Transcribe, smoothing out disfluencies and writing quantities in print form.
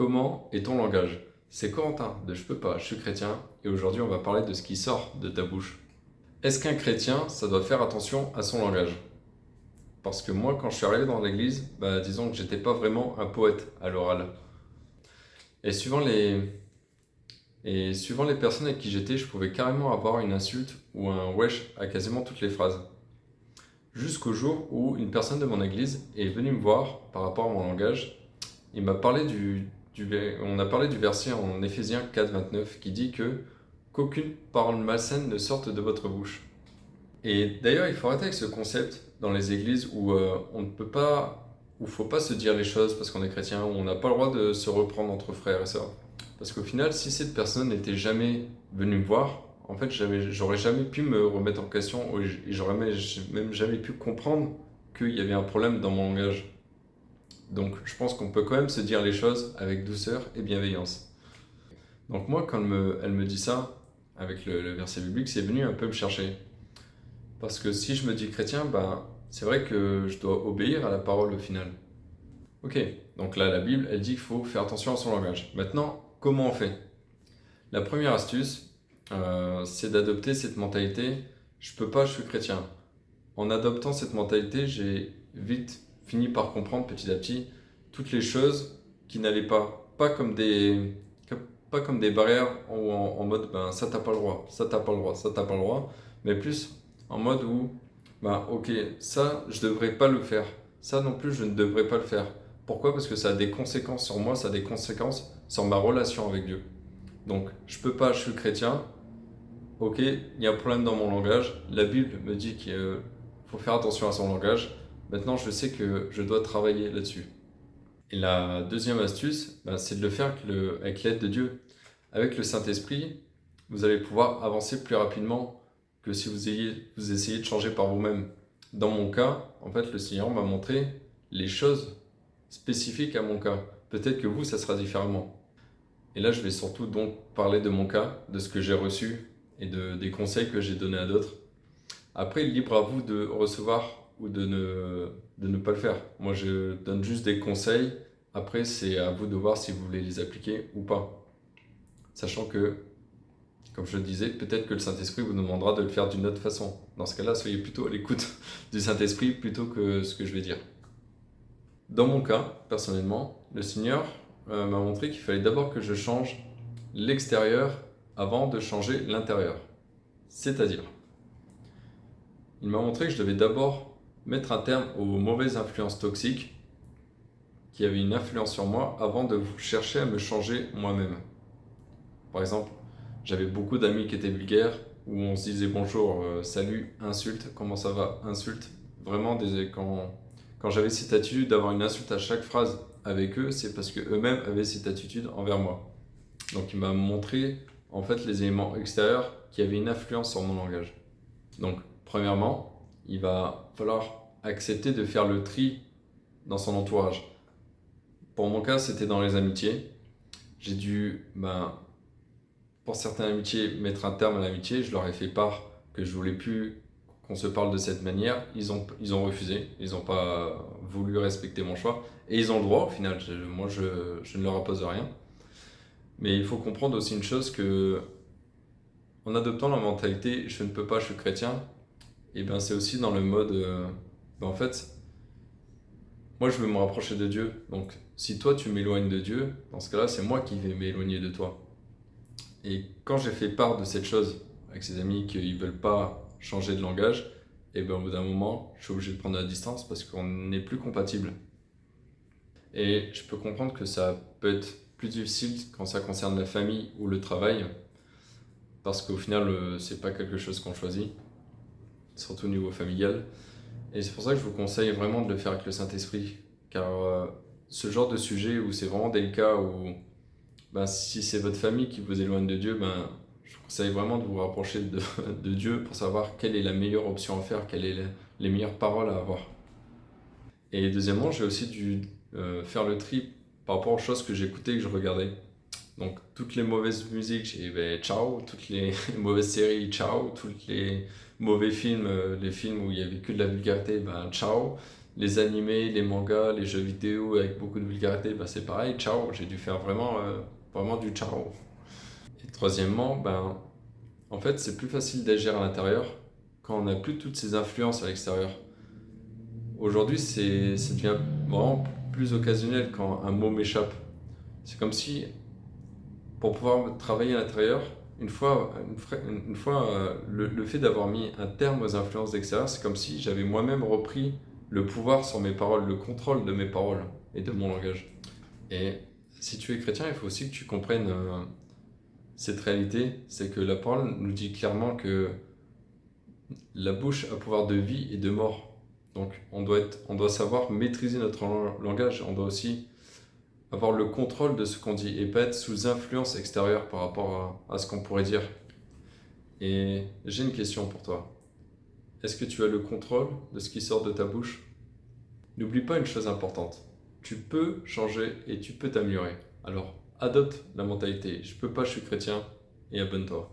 Comment est ton langage? C'est Corentin de Je peux pas, je suis chrétien et aujourd'hui on va parler de ce qui sort de ta bouche. Est-ce qu'un chrétien, ça doit faire attention à son langage? Parce que moi, quand je suis arrivé dans l'église, disons que j'étais pas vraiment un poète à l'oral. Et suivant les personnes avec qui j'étais, je pouvais carrément avoir une insulte ou un wesh à quasiment toutes les phrases. Jusqu'au jour où une personne de mon église est venue me voir par rapport à mon langage. Il m'a parlé on a parlé du verset en Éphésiens 4,29 qui dit que qu'aucune parole malsaine ne sorte de votre bouche. Et d'ailleurs, il faut arrêter avec ce concept dans les églises où on ne peut pas, où faut pas se dire les choses parce qu'on est chrétien, où on n'a pas le droit de se reprendre entre frères et sœurs. Parce qu'au final, si cette personne n'était jamais venue me voir, en fait, j'aurais jamais pu me remettre en question et j'aurais même jamais pu comprendre qu'il y avait un problème dans mon langage. Donc je pense qu'on peut quand même se dire les choses avec douceur et bienveillance. Donc moi, quand elle me dit ça, avec le verset biblique, c'est venu un peu me chercher. Parce que si je me dis chrétien, c'est vrai que je dois obéir à la parole au final. Ok, donc là la Bible, elle dit qu'il faut faire attention à son langage. Maintenant, comment on fait? La première astuce, c'est d'adopter cette mentalité, je peux pas, je suis chrétien. En adoptant cette mentalité, j'ai vite fini par comprendre petit à petit toutes les choses qui n'allaient pas pas comme des barrières en mode ça t'as pas le droit, ça t'as pas le droit, ça t'as pas le droit, mais plus en mode où ok, ça je devrais pas le faire, ça non plus je ne devrais pas le faire. Pourquoi? Parce que ça a des conséquences sur moi, ça a des conséquences sur ma relation avec Dieu. Donc je peux pas, je suis chrétien, ok, il y a un problème dans mon langage, la Bible me dit qu'il faut faire attention à son langage. Maintenant, je sais que je dois travailler là-dessus. Et la deuxième astuce, c'est de le faire avec l'aide de Dieu. Avec le Saint-Esprit, vous allez pouvoir avancer plus rapidement que si vous essayez de changer par vous-même. Dans mon cas, en fait, le Seigneur m'a montré les choses spécifiques à mon cas. Peut-être que vous, ça sera différemment. Et là, je vais surtout donc parler de mon cas, de ce que j'ai reçu et des conseils que j'ai donnés à d'autres. Après, libre à vous de recevoir ou de ne pas le faire. Moi, je donne juste des conseils. Après, c'est à vous de voir si vous voulez les appliquer ou pas. Sachant que, comme je le disais, peut-être que le Saint-Esprit vous demandera de le faire d'une autre façon. Dans ce cas-là, soyez plutôt à l'écoute du Saint-Esprit plutôt que ce que je vais dire. Dans mon cas, personnellement, le Seigneur m'a montré qu'il fallait d'abord que je change l'extérieur avant de changer l'intérieur. C'est-à-dire, il m'a montré que je devais d'abord mettre un terme aux mauvaises influences toxiques qui avaient une influence sur moi avant de chercher à me changer moi-même. Par exemple, j'avais beaucoup d'amis qui étaient vulgaires, où on se disait bonjour, salut, insulte, comment ça va, insulte. Vraiment, quand j'avais cette attitude d'avoir une insulte à chaque phrase avec eux, c'est parce qu'eux-mêmes avaient cette attitude envers moi. Donc il m'a montré en fait les éléments extérieurs qui avaient une influence sur mon langage. Donc premièrement, il va falloir accepter de faire le tri dans son entourage. Pour mon cas, c'était dans les amitiés. J'ai dû, pour certaines amitiés, mettre un terme à l'amitié. Je leur ai fait part que je voulais plus qu'on se parle de cette manière. Ils ont refusé. Ils n'ont pas voulu respecter mon choix. Et ils ont le droit au final. Moi, je ne leur impose rien. Mais il faut comprendre aussi une chose que, en adoptant la mentalité je ne peux pas, je suis chrétien, et c'est aussi dans le mode, en fait, moi je veux me rapprocher de Dieu. Donc si toi tu m'éloignes de Dieu, dans ce cas-là, c'est moi qui vais m'éloigner de toi. Et quand j'ai fait part de cette chose avec ses amis qu'ils ne veulent pas changer de langage, et au bout d'un moment, je suis obligé de prendre la distance parce qu'on n'est plus compatible. Et je peux comprendre que ça peut être plus difficile quand ça concerne la famille ou le travail, parce qu'au final, c'est pas quelque chose qu'on choisit, surtout au niveau familial. Et c'est pour ça que je vous conseille vraiment de le faire avec le Saint-Esprit, car ce genre de sujet où c'est vraiment délicat, où si c'est votre famille qui vous éloigne de Dieu, je vous conseille vraiment de vous rapprocher de Dieu pour savoir quelle est la meilleure option à faire, quelles sont les meilleures paroles à avoir. Et deuxièmement, j'ai aussi dû faire le tri par rapport aux choses que j'écoutais et que je regardais. Donc toutes les mauvaises musiques, j'ai ciao, toutes les mauvaises séries, ciao, tous les mauvais films, les films où il y avait que de la vulgarité, ciao. les animés, les mangas, les jeux vidéo avec beaucoup de vulgarité, bah, c'est pareil, ciao, j'ai dû faire vraiment du ciao. Et troisièmement, ben, en fait, c'est plus facile d'agir à l'intérieur quand on n'a plus toutes ces influences à l'extérieur. Aujourd'hui, ça devient vraiment plus occasionnel quand un mot m'échappe. C'est comme si, pour pouvoir travailler à l'intérieur, le fait d'avoir mis un terme aux influences extérieures, c'est comme si j'avais moi-même repris le pouvoir sur mes paroles, le contrôle de mes paroles et de mon langage. Et si tu es chrétien, il faut aussi que tu comprennes cette réalité, c'est que la parole nous dit clairement que la bouche a pouvoir de vie et de mort. Donc on doit savoir maîtriser notre langage, on doit aussi avoir le contrôle de ce qu'on dit et pas être sous influence extérieure par rapport à ce qu'on pourrait dire. Et j'ai une question pour toi. Est-ce que tu as le contrôle de ce qui sort de ta bouche? N'oublie pas une chose importante. Tu peux changer et tu peux t'améliorer. Alors, adopte la mentalité. Je peux pas, je suis chrétien et abonne-toi.